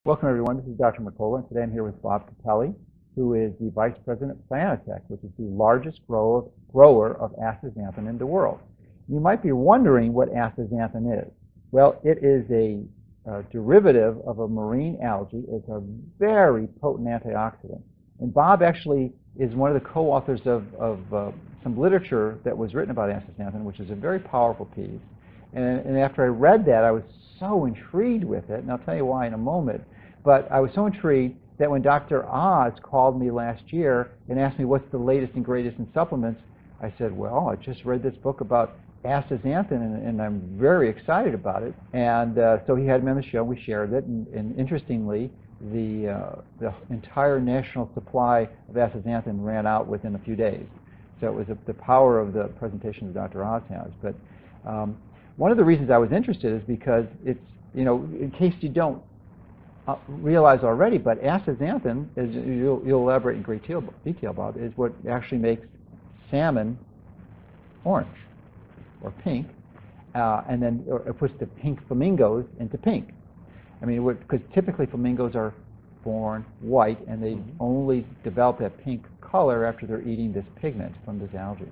Welcome, everyone. This is Dr. Mercola, and today I'm here with Bob Capelli, who is the Vice President of Cyanotech, which is the largest grower of astaxanthin in the world. You might be wondering what astaxanthin is. Well, it is a derivative of a marine algae. It's a very potent antioxidant. And Bob actually is one of the co-authors of some literature that was written about astaxanthin, which is a very powerful piece. And after I read that, I was so intrigued with it, and I'll tell you why in a moment. But I was so intrigued that when Dr. Oz called me last year and asked me what's the latest and greatest in supplements, I said, well, I just read this book about astaxanthin, and I'm very excited about it. And so he had me on the show. We shared it, and interestingly, the entire national supply of astaxanthin ran out within a few days. So it was the power of the presentation that Dr. Oz has. But one of the reasons I was interested is because it's, in case you don't realize already, but astaxanthin, as you'll elaborate in great detail about, is what actually makes salmon orange or pink, and then it puts the pink flamingos into pink. I mean, because typically flamingos are born white, and they only develop that pink color after they're eating this pigment from this algae.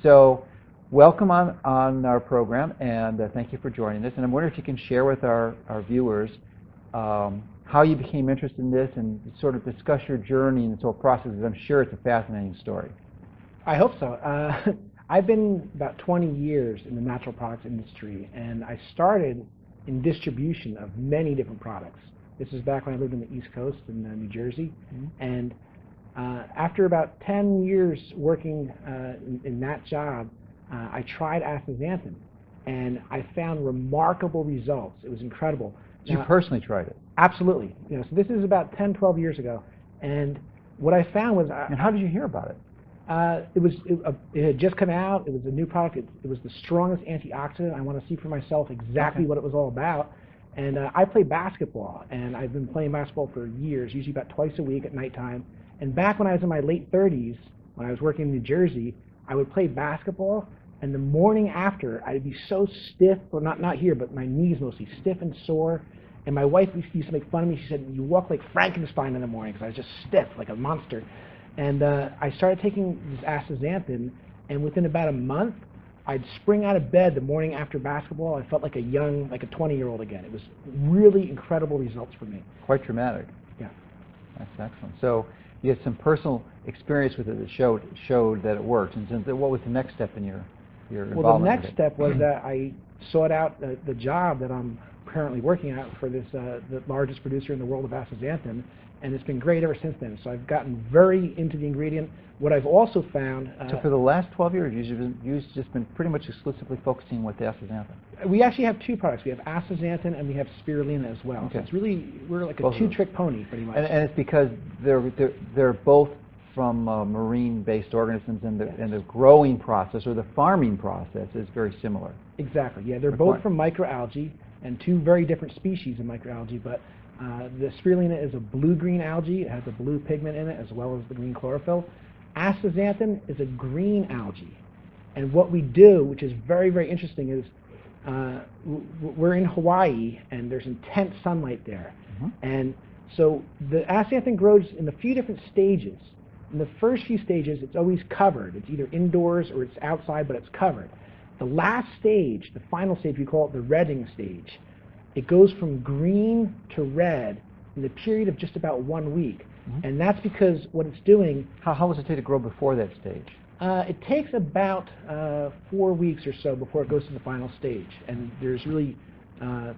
So welcome on our program, and thank you for joining us. And I'm wondering if you can share with our viewers how you became interested in this and sort of discuss your journey in this whole process, because I'm sure it's a fascinating story. I hope so. I've been about 20 years in the natural products industry, and I started in distribution of many different products. This is back when I lived on the East Coast in New Jersey. And after about 10 years working in that job, I tried astaxanthin, and I found remarkable results. It was incredible. You personally tried it? Absolutely. So this is about 10, 12 years ago, and what I found was... And how did you hear about it? It had just come out. It was a new product. It was the strongest antioxidant. I want to see for myself exactly what it was all about. And I play basketball, and I've been playing basketball for years, usually about twice a week at nighttime. And back when I was in my late 30s, when I was working in New Jersey, I would play basketball, and the morning after, I'd be so stiff, or not here, but my knees mostly, stiff and sore. And my wife used to make fun of me. She said, you walk like Frankenstein in the morning, because I was just stiff, like a monster. And I started taking this astaxanthin, and within about a month, I'd spring out of bed the morning after basketball. I felt like a 20-year-old again. It was really incredible results for me. Quite dramatic. Yeah. That's excellent. So you had some personal experience with it that showed that it worked. And so what was the next step in your involvement? Well, the next step was that I sought out the job that I'm currently working at for this the largest producer in the world of astaxanthin, and it's been great ever since then. So I've gotten very into the ingredient. What I've also found... so for the last 12 years, you've just been pretty much exclusively focusing with the astaxanthin. We actually have two products. We have astaxanthin and we have spirulina as well. Okay. So it's really, we're like a two-trick pony, pretty much. And it's because they're both from marine-based organisms, and the growing process or the farming process is very similar. Exactly. Yeah, they're both from microalgae, and two very different species of microalgae, but the spirulina is a blue-green algae. It has a blue pigment in it as well as the green chlorophyll. Astaxanthin is a green algae. And what we do, which is very, very interesting, is we're in Hawaii, and there's intense sunlight there. And so the astaxanthin grows in a few different stages. In the first few stages, it's always covered. It's either indoors or it's outside, but it's covered. The last stage, the final stage, we call it the redding stage. It goes from green to red in the period of just about 1 week. And that's because what it's doing... How long does it take to grow before that stage? It takes about 4 weeks or so before it goes to the final stage. And there's really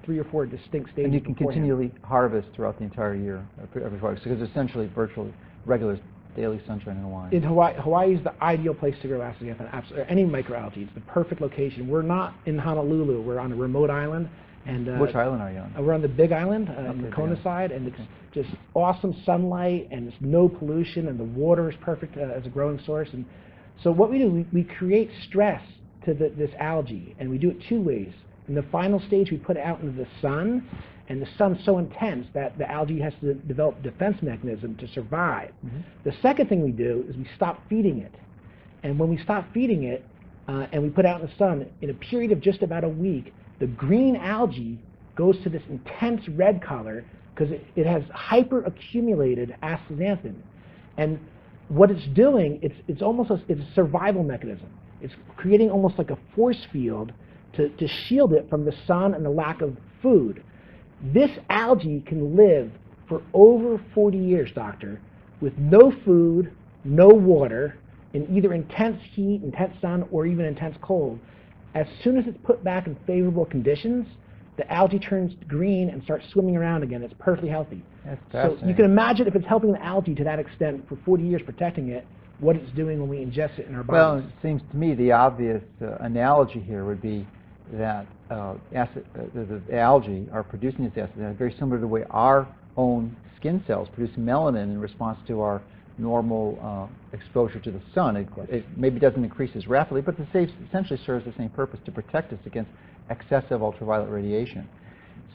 3 or 4 distinct stages. And you can continually harvest throughout the entire year, every 4 weeks, because essentially virtually regular daily sunshine in Hawaii. In Hawaii is the ideal place to grow astaxanthin, any microalgae. It's the perfect location. We're not in Honolulu. We're on a remote island. And which island are you on? We're on the Big Island, on the Kona side, and it's just awesome sunlight, and it's no pollution, and the water is perfect as a growing source. And so what we do, we create stress to this algae, and we do it 2 ways. In the final stage, we put it out into the sun, and the sun's so intense that the algae has to develop a defense mechanism to survive. The second thing we do is we stop feeding it. And when we stop feeding it, and we put it out in the sun, in a period of just about a week, the green algae goes to this intense red color, because it has hyper-accumulated astaxanthin. And what it's doing, it's almost it's a survival mechanism. It's creating almost like a force field to shield it from the sun and the lack of food. This algae can live for over 40 years, doctor, with no food, no water, in either intense heat, intense sun, or even intense cold. As soon as it's put back in favorable conditions, the algae turns green and starts swimming around again. It's perfectly healthy. That's so fascinating. you can imagine if it's helping the algae to that extent for 40 years, protecting it, what it's doing when we ingest it in our bodies. Well, it seems to me the obvious analogy here would be that the algae are producing this acid very similar to the way our own skin cells produce melanin in response to our normal exposure to the sun. It maybe doesn't increase as rapidly, but essentially serves the same purpose, to protect us against excessive ultraviolet radiation.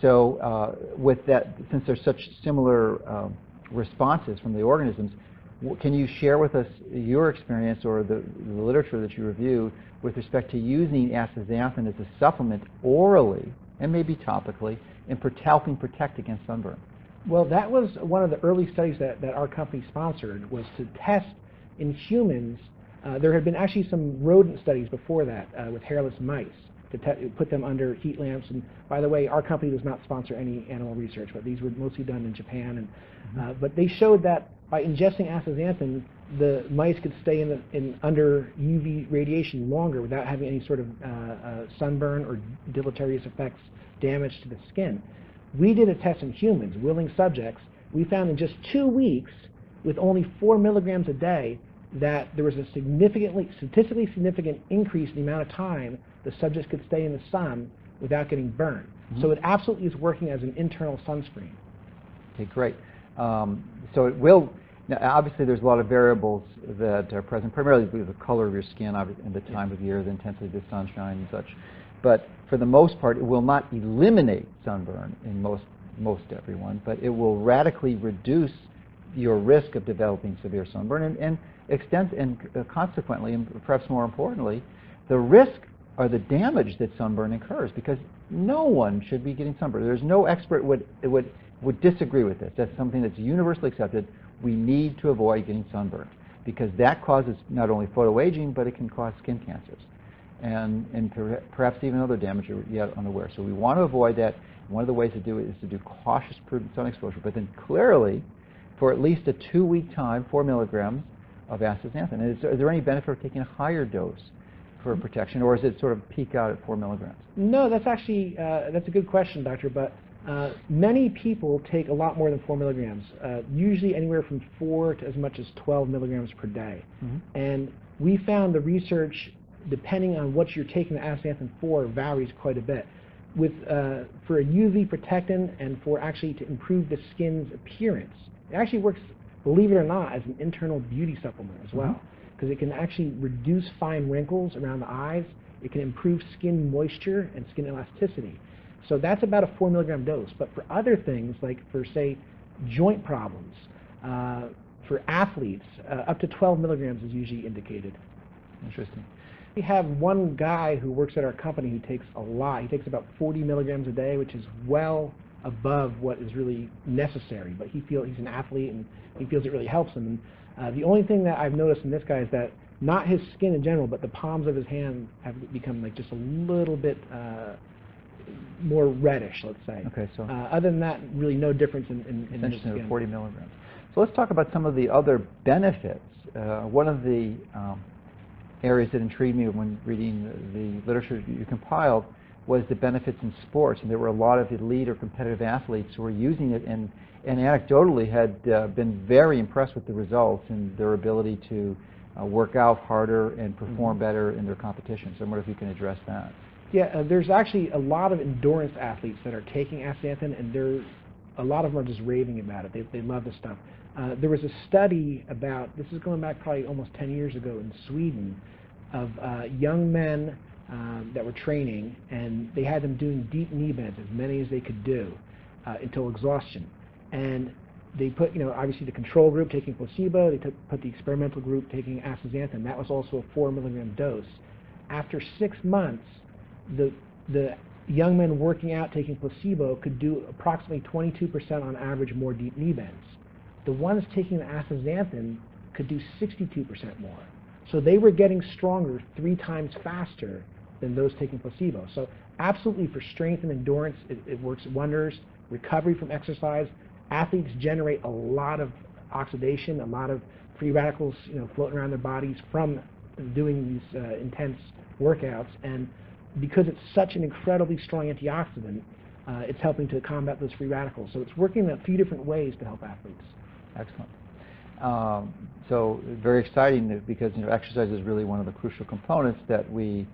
So with that, since there's such similar responses from the organisms, can you share with us your experience or the literature that you review with respect to using astaxanthin as a supplement orally and maybe topically in helping protect against sunburn? Well, that was one of the early studies that our company sponsored, was to test in humans. There had been actually some rodent studies before that with hairless mice, to put them under heat lamps. And by the way, our company does not sponsor any animal research, but these were mostly done in Japan. And but they showed that by ingesting astaxanthin, the mice could stay under UV radiation longer without having any sort of sunburn or deleterious effects, damage to the skin. We did a test in humans, willing subjects. We found in just 2 weeks, with only 4 milligrams a day, that there was a statistically significant increase in the amount of time the subjects could stay in the sun without getting burned. So it absolutely is working as an internal sunscreen. Okay, great. So it will. Now, obviously, there's a lot of variables that are present, primarily due to the color of your skin and the time of year, the intensity of the sunshine and such. But for the most part, it will not eliminate sunburn in most everyone, but it will radically reduce your risk of developing severe sunburn and consequently, and perhaps more importantly, the risk or the damage that sunburn incurs, because no one should be getting sunburn. There's no expert would disagree with this. That's something that's universally accepted. We need to avoid getting sunburned because that causes not only photoaging, but it can cause skin cancers and perhaps even other damage you're yet unaware. So we want to avoid that. One of the ways to do it is to do cautious, prudent sun exposure, but then clearly, for at least a 2-week time, 4 milligrams of astaxanthin. And is there any benefit of taking a higher dose for protection, or is it sort of peak out at 4 milligrams? No, that's actually that's a good question, doctor. But many people take a lot more than 4 milligrams, usually anywhere from 4 to as much as 12 milligrams per day. And we found the research, depending on what you're taking the astaxanthin for, varies quite a bit. For a UV protectant and for actually to improve the skin's appearance, it actually works, believe it or not, as an internal beauty supplement as well, because it can actually reduce fine wrinkles around the eyes. It can improve skin moisture and skin elasticity. So that's about a 4 milligram dose. But for other things, like for, say, joint problems, for athletes, up to 12 milligrams is usually indicated. Interesting. We have one guy who works at our company who takes a lot. He takes about 40 milligrams a day, which is well above what is really necessary. But he's an athlete, and he feels it really helps him. And the only thing that I've noticed in this guy is that not his skin in general, but the palms of his hand have become like just a little bit more reddish, let's say. Okay, so other than that, really no difference in his skin. 40 milligrams. So let's talk about some of the other benefits. One of the areas that intrigued me when reading the literature you compiled was the benefits in sports, and there were a lot of elite or competitive athletes who were using it and anecdotally had been very impressed with the results and their ability to work out harder and perform better in their competitions. So I wonder if you can address that. Yeah, there's actually a lot of endurance athletes that are taking astaxanthin, and a lot of them are just raving about it. They love this stuff. There was a study about, this is going back probably almost 10 years ago in Sweden, of young men that were training, and they had them doing deep knee bends, as many as they could do, until exhaustion. And they put, obviously the control group taking placebo, they put the experimental group taking astaxanthin. That was also a 4 milligram dose. After 6 months, the young men working out taking placebo could do approximately 22% on average more deep knee bends. The ones taking the astaxanthin could do 62% more. So they were getting stronger 3 times faster than those taking placebo. So absolutely for strength and endurance, it works wonders. Recovery from exercise, athletes generate a lot of oxidation, a lot of free radicals, floating around their bodies from doing these intense workouts. And because it's such an incredibly strong antioxidant, it's helping to combat those free radicals. So it's working in a few different ways to help athletes. Excellent. So very exciting because exercise is really one of the crucial components that we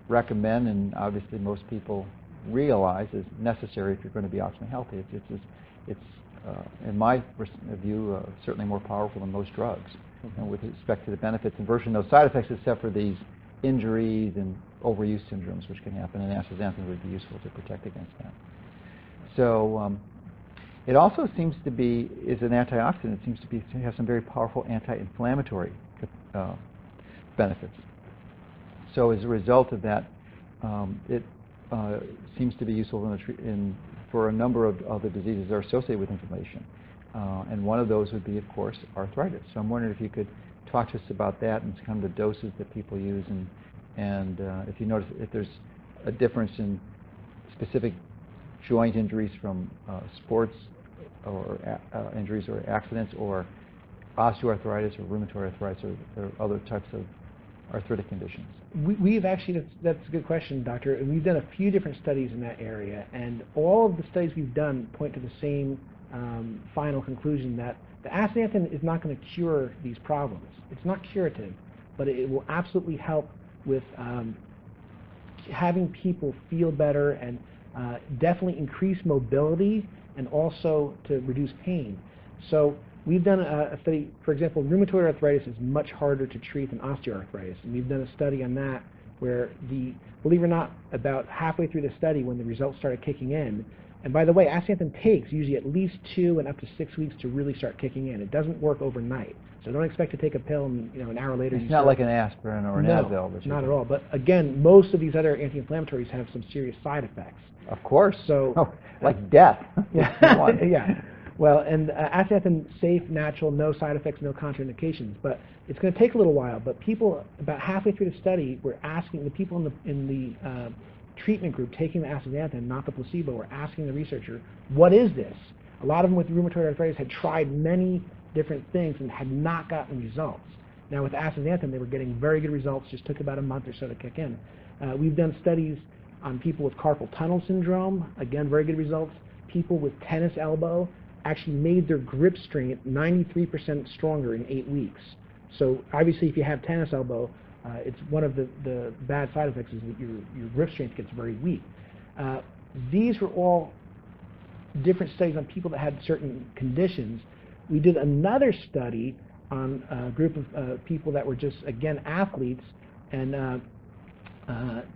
recommend, and obviously most people realize is necessary if you're going to be optimally healthy. It's in my view, certainly more powerful than most drugs with respect to the benefits and virtually no side effects except for these injuries and overuse syndromes which can happen, and astaxanthin would be useful to protect against that. So it also seems to be, is an antioxidant, it seems to have some very powerful anti-inflammatory benefits. So as a result of that, it seems to be useful for a number of other diseases that are associated with inflammation. And one of those would be, of course, arthritis. So I'm wondering if you could talk to us about that and kind of the doses that people use, and if you notice if there's a difference in specific joint injuries from sports or injuries or accidents, or osteoarthritis or rheumatoid arthritis or other types of arthritic conditions. We've actually, that's a good question, Doctor, and we've done a few different studies in that area, and all of the studies we've done point to the same final conclusion, that the astaxanthin is not going to cure these problems. It's not curative, but it will absolutely help with having people feel better and definitely increase mobility and also to reduce pain. So we've done a study, for example, rheumatoid arthritis is much harder to treat than osteoarthritis, and we've done a study on that where believe it or not, about halfway through the study when the results started kicking in, and by the way, astaxanthin takes usually at least 2 and up to 6 weeks to really start kicking in. It doesn't work overnight. So don't expect to take a pill and an hour later it's not like an aspirin or an Advil. Not at all. But again, most of these other anti-inflammatories have some serious side effects. Of course. So like death. Yeah. Well, and astaxanthin, safe, natural, no side effects, no contraindications. But it's going to take a little while. But people, about halfway through the study, were asking the people in the treatment group taking the astaxanthin, not the placebo, were asking the researcher, "What is this?" A lot of them with rheumatoid arthritis had tried many different things and had not gotten results. Now with astaxanthin, they were getting very good results. Just took about a month or so to kick in. We've done studies on people with carpal tunnel syndrome. Again, very good results. People with tennis elbow actually made their grip strength 93% stronger in 8 weeks. So obviously, if you have tennis elbow, it's one of the bad side effects is that your grip strength gets very weak. These were all different studies on people that had certain conditions. We did another study on a group of people that were just, again, athletes, and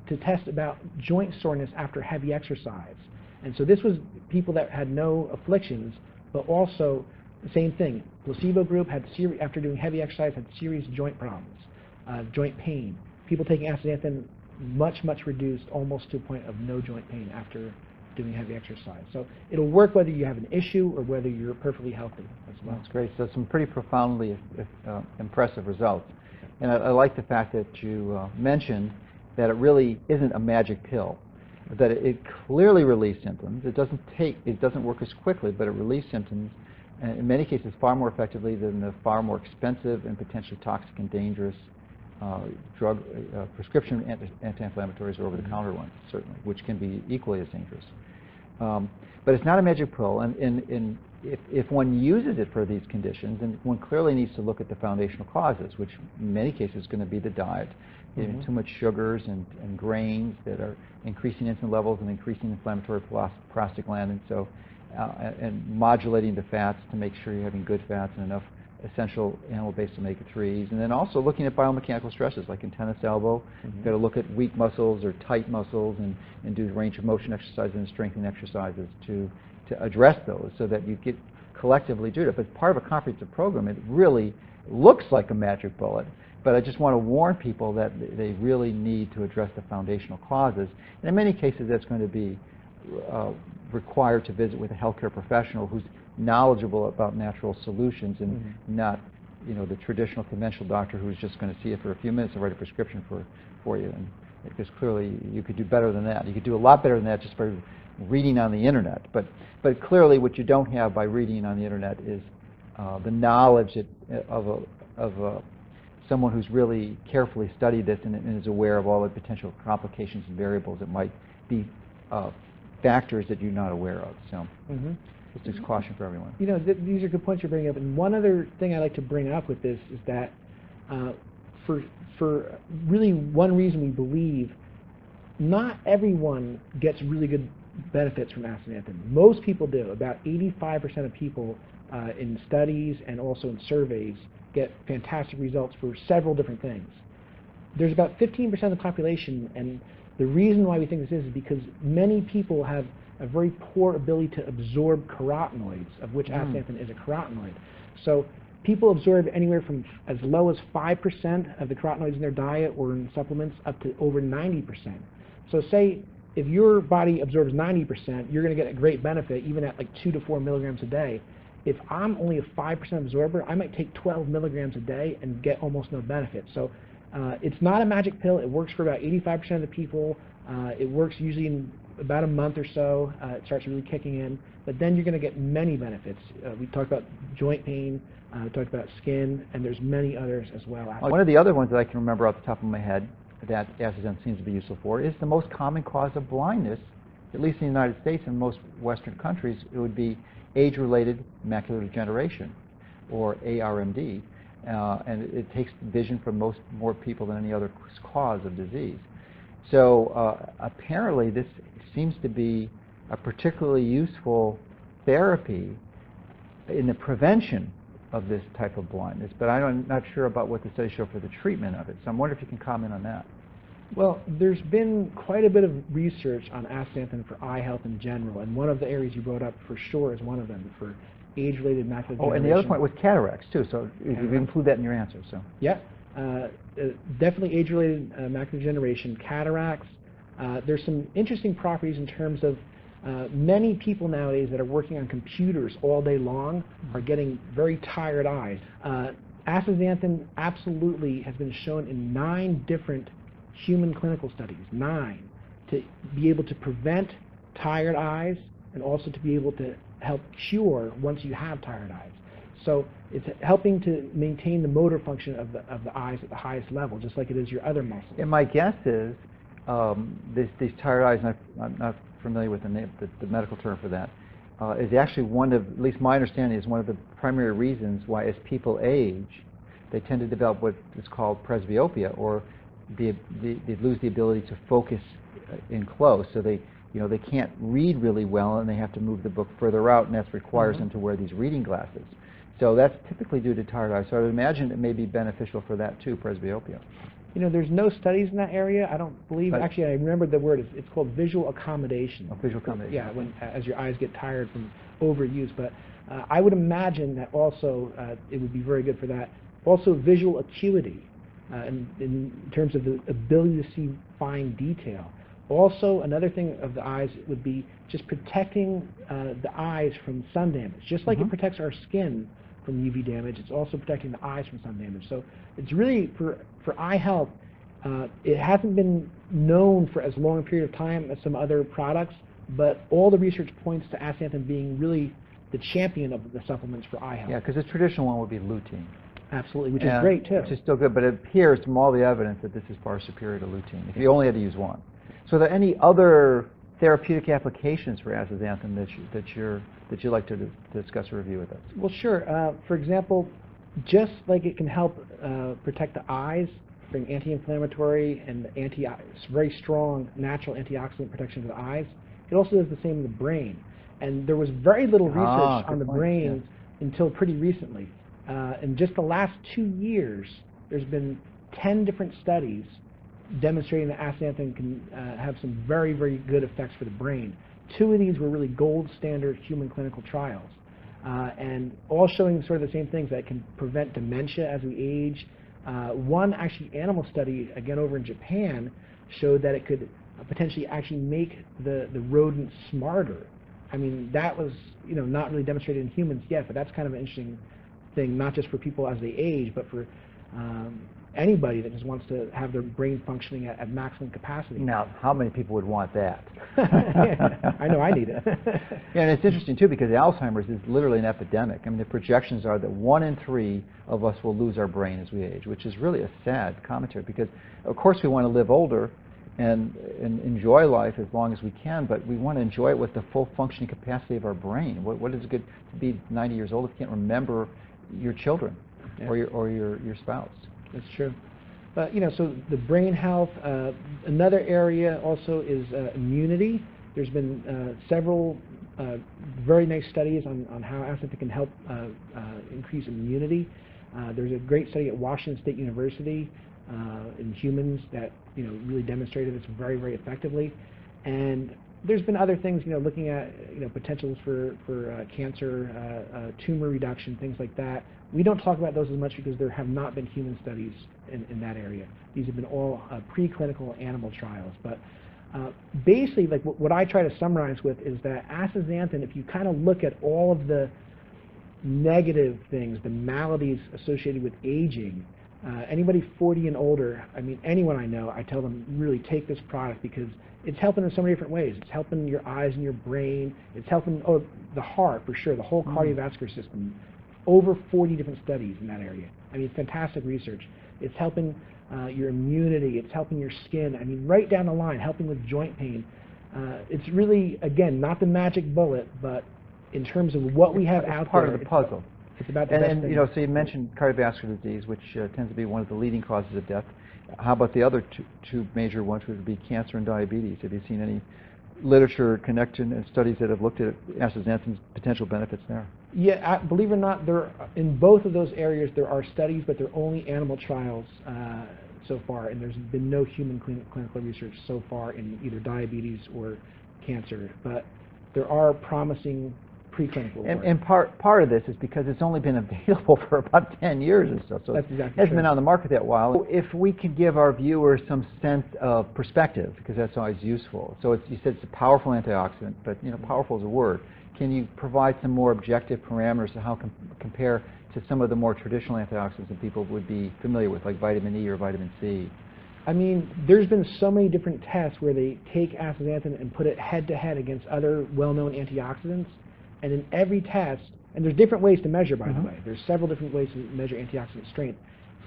to test about joint soreness after heavy exercise. And so this was people that had no afflictions, but also the same thing. Placebo group had after doing heavy exercise had serious joint problems, joint pain. People taking astaxanthin much reduced, almost to a point of no joint pain after doing heavy exercise. So it'll work whether you have an issue or whether you're perfectly healthy as well. That's great. So some pretty profoundly impressive results. And I like the fact that you mentioned that it really isn't a magic pill, that it clearly relieves symptoms. It doesn't work as quickly, but it relieves symptoms, and in many cases far more effectively than the far more expensive and potentially toxic and dangerous prescription anti-inflammatories or over-the-counter ones, certainly, which can be equally as dangerous. But it's not a magic pill, and if one uses it for these conditions, then one clearly needs to look at the foundational causes, which in many cases is going to be the diet. Too much sugars and grains that are increasing insulin levels and increasing inflammatory prostaglandin, so and modulating the fats to make sure you're having good fats and enough essential animal-based omega-3s, and then also looking at biomechanical stresses like in tennis elbow. You've got to look at weak muscles or tight muscles and do range of motion exercises and strengthening exercises to address those so that you get collectively do it. But part of a comprehensive program, it really looks like a magic bullet, but I just want to warn people that they really need to address the foundational causes. And in many cases, that's going to be required to visit with a healthcare professional who's knowledgeable about natural solutions and not, the traditional conventional doctor who's just going to see it for a few minutes and write a prescription for you. And because clearly you could do better than that. You could do a lot better than that just by reading on the internet. But clearly what you don't have by reading on the internet is the knowledge of someone who's really carefully studied this and is aware of all the potential complications and variables that might be factors that you're not aware of. So just caution for everyone. These are good points you're bringing up. And one other thing I like to bring up with this is that for really one reason we believe not everyone gets really good benefits from astaxanthin. Most people do. About 85% of people in studies and also in surveys get fantastic results for several different things. There's about 15% of the population, and the reason why we think this is because many people have a very poor ability to absorb carotenoids, of which astaxanthin is a carotenoid. So people absorb anywhere from as low as 5% of the carotenoids in their diet or in supplements up to over 90%. So say if your body absorbs 90%, you're going to get a great benefit even at like 2 to 4 milligrams a day. If I'm only a 5% absorber, I might take 12 milligrams a day and get almost no benefit. So it's not a magic pill. It works for about 85% of the people. It works usually in about a month or so. It starts really kicking in. But then you're going to get many benefits. We talked about joint pain. We talked about skin. And there's many others as well. One of the other ones that I can remember off the top of my head that astaxanthin seems to be useful for is the most common cause of blindness, at least in the United States and most Western countries. It would be age-related macular degeneration, or ARMD. And it takes vision from more people than any other cause of disease. So apparently this seems to be a particularly useful therapy in the prevention of this type of blindness, but I'm not sure about what the studies show for the treatment of it. So I'm wondering if you can comment on that. Well, there's been quite a bit of research on astaxanthin for eye health in general, and one of the areas you brought up for sure is one of them, for age-related macular degeneration. Oh, and the other point was cataracts, too, so you include that in your answer. So. Yeah, definitely age-related macular degeneration, cataracts. There's some interesting properties in terms of many people nowadays that are working on computers all day long are getting very tired eyes. Astaxanthin absolutely has been shown in 9 different human clinical studies, 9, to be able to prevent tired eyes and also to be able to help cure once you have tired eyes. So it's helping to maintain the motor function of the eyes at the highest level, just like it is your other muscles. And my guess is these tired eyes, and I'm not familiar with the name, the medical term for that, is actually one of, at least my understanding, is one of the primary reasons why as people age, they tend to develop what is called presbyopia, or they lose the ability to focus in close. So they can't read really well, and they have to move the book further out, and that requires them to wear these reading glasses. So that's typically due to tired eyes. So I would imagine it may be beneficial for that too, presbyopia. There's no studies in that area. I don't believe. But actually, I remember the word. It's called visual accommodation. Oh, visual accommodation. Yeah, as your eyes get tired from overuse. But I would imagine that also it would be very good for that. Also, visual acuity, in terms of the ability to see fine detail. Also, another thing of the eyes would be just protecting the eyes from sun damage. Just like it protects our skin from UV damage, it's also protecting the eyes from sun damage. So it's really, for eye health, it hasn't been known for as long a period of time as some other products, but all the research points to astaxanthin being really the champion of the supplements for eye health. Yeah, because the traditional one would be lutein. Absolutely, which is great too. Which is still good, but it appears from all the evidence that this is far superior to lutein, if you only had to use one. So are there any other therapeutic applications for astaxanthin that you'd like to discuss or review with us? Well, sure. For example, just like it can help protect the eyes, bring anti-inflammatory and very strong natural antioxidant protection for the eyes, it also does the same in the brain. And there was very little research on the brain until pretty recently. In just the last 2 years, there's been 10 different studies demonstrating that astaxanthin can have some very, very good effects for the brain. 2 of these were really gold standard human clinical trials. and all showing sort of the same things, that it can prevent dementia as we age. One actually animal study, again over in Japan, showed that it could potentially actually make the rodent smarter. I mean, that was not really demonstrated in humans yet, but that's kind of an interesting thing, not just for people as they age, but for anybody that just wants to have their brain functioning at maximum capacity. Now, how many people would want that? Yeah, I know I need it. Yeah, and it's interesting too, because Alzheimer's is literally an epidemic. I mean, the projections are that 1 in 3 of us will lose our brain as we age, which is really a sad commentary, because of course we want to live older and enjoy life as long as we can, but we want to enjoy it with the full functioning capacity of our brain. What is it good to be 90 years old if you can't remember your children, yeah, or your spouse? That's true. But so the brain health. Another area also is immunity. There's been several very nice studies on how astaxanthin can help increase immunity. There's a great study at Washington State University in humans that really demonstrated this very, very effectively. And there's been other things, looking at potentials for cancer, tumor reduction, things like that. We don't talk about those as much because there have not been human studies in that area. These have been all preclinical animal trials. But basically, like what I try to summarize with is that astaxanthin, if you kind of look at all of the negative things, the maladies associated with aging, anybody 40 and older, I mean anyone I know, I tell them really take this product because it's helping in so many different ways. It's helping your eyes and your brain. It's helping the heart for sure, the whole cardiovascular system. Over 40 different studies in that area. I mean, fantastic research. It's helping your immunity. It's helping your skin. I mean, right down the line, helping with joint pain. It's really, again, not the magic bullet, but in terms of what we have out there. Part of the puzzle. It's about the best thing. So you mentioned cardiovascular disease, which tends to be one of the leading causes of death. How about the other two major ones, which would be cancer and diabetes? Have you seen any literature connection and studies that have looked at astaxanthin's potential benefits there? Yeah, believe it or not, in both of those areas there are studies, but they're only animal trials so far, and there's been no human clinical research so far in either diabetes or cancer. But there are promising preclinical work. And part of this is because it's only been available for about 10 years or so. So that's exactly it hasn't true. been on the market that while. If we can give our viewers some sense of perspective, because that's always useful. So you said it's a powerful antioxidant, but powerful is a word. Can you provide some more objective parameters to how compare to some of the more traditional antioxidants that people would be familiar with, like vitamin E or vitamin C? I mean, there's been so many different tests where they take astaxanthin and put it head-to-head against other well-known antioxidants. And in every test, and there's different ways to measure, by the way. There's several different ways to measure antioxidant strength.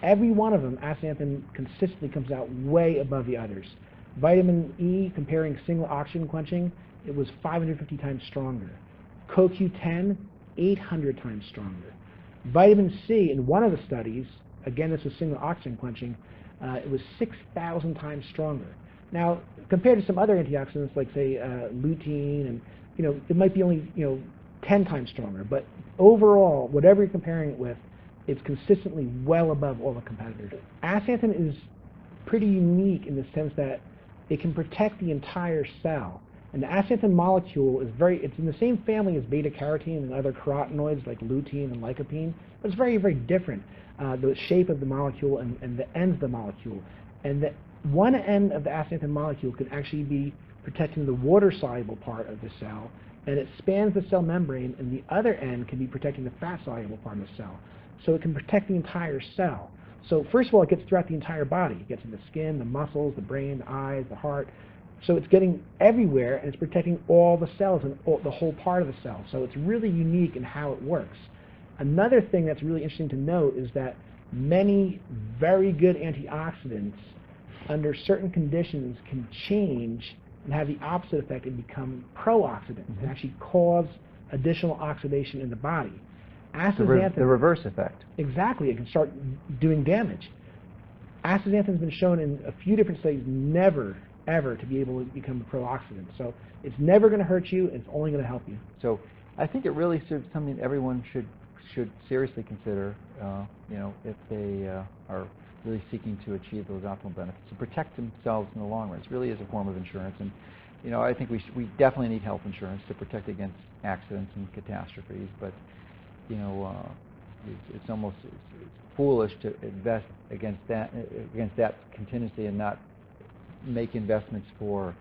Every one of them, astaxanthin consistently comes out way above the others. Vitamin E, comparing single oxygen quenching, it was 550 times stronger. CoQ10, 800 times stronger. Vitamin C, in one of the studies, again this was single oxygen quenching, it was 6,000 times stronger. Now, compared to some other antioxidants like, say, lutein, and it might be only 10 times stronger, but overall, whatever you're comparing it with, it's consistently well above all the competitors. Astaxanthin is pretty unique in the sense that it can protect the entire cell. And the astaxanthin molecule is it's in the same family as beta-carotene and other carotenoids like lutein and lycopene, but it's very, very different. The shape of the molecule and the ends of the molecule. And the one end of the astaxanthin molecule can actually be protecting the water-soluble part of the cell, and it spans the cell membrane, and the other end can be protecting the fat-soluble part of the cell. So it can protect the entire cell. So first of all, it gets throughout the entire body. It gets in the skin, the muscles, the brain, the eyes, the heart. So it's getting everywhere, and it's protecting all the cells and the whole part of the cell. So it's really unique in how it works. Another thing that's really interesting to note is that many very good antioxidants, under certain conditions, can change and have the opposite effect and become pro-oxidant and actually cause additional oxidation in the body. Astaxanthin, the reverse effect. Exactly, it can start doing damage. Astaxanthin has been shown in a few different studies never, ever to be able to become a pro-oxidant. So it's never going to hurt you, it's only going to help you. So I think it really is something everyone should seriously consider, if they are really seeking to achieve those optimal benefits, to protect themselves in the long run. It really is a form of insurance, and I think we definitely need health insurance to protect against accidents and catastrophes, but it's almost foolish to invest against that contingency and not make investments for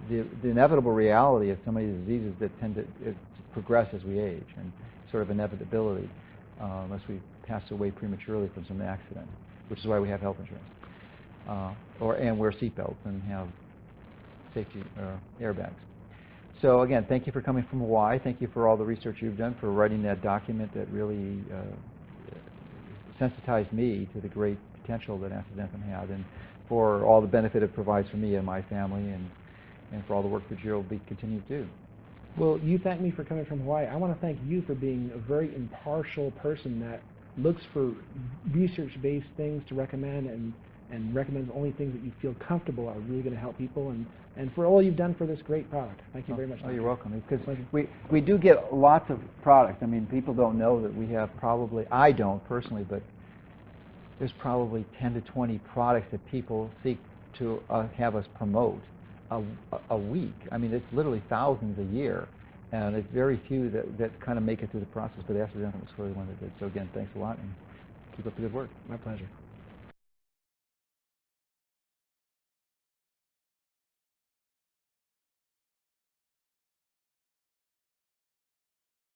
the inevitable reality of some of these diseases that tend to progress as we age, and sort of inevitability unless we pass away prematurely from some accident, which is why we have health insurance, and wear seatbelts and have safety airbags. So again, thank you for coming from Hawaii. Thank you for all the research you've done, for writing that document that really sensitized me to the great potential that astaxanthin had, and for all the benefit it provides for me and my family, and for all the work that you'll be continuing to do. Well, you thank me for coming from Hawaii. I want to thank you for being a very impartial person that looks for research-based things to recommend and recommends only things that you feel comfortable are really going to help people, and for all you've done for this great product. Thank you very much. Oh, you're welcome. Because we do get lots of products. I mean, people don't know that we have probably, I don't personally, but there's probably 10 to 20 products that people seek to have us promote a week. I mean, it's literally thousands a year, and it's very few that kind of make it through the process, but astaxanthin was clearly one that did. So again, thanks a lot, and keep up the good work. My pleasure.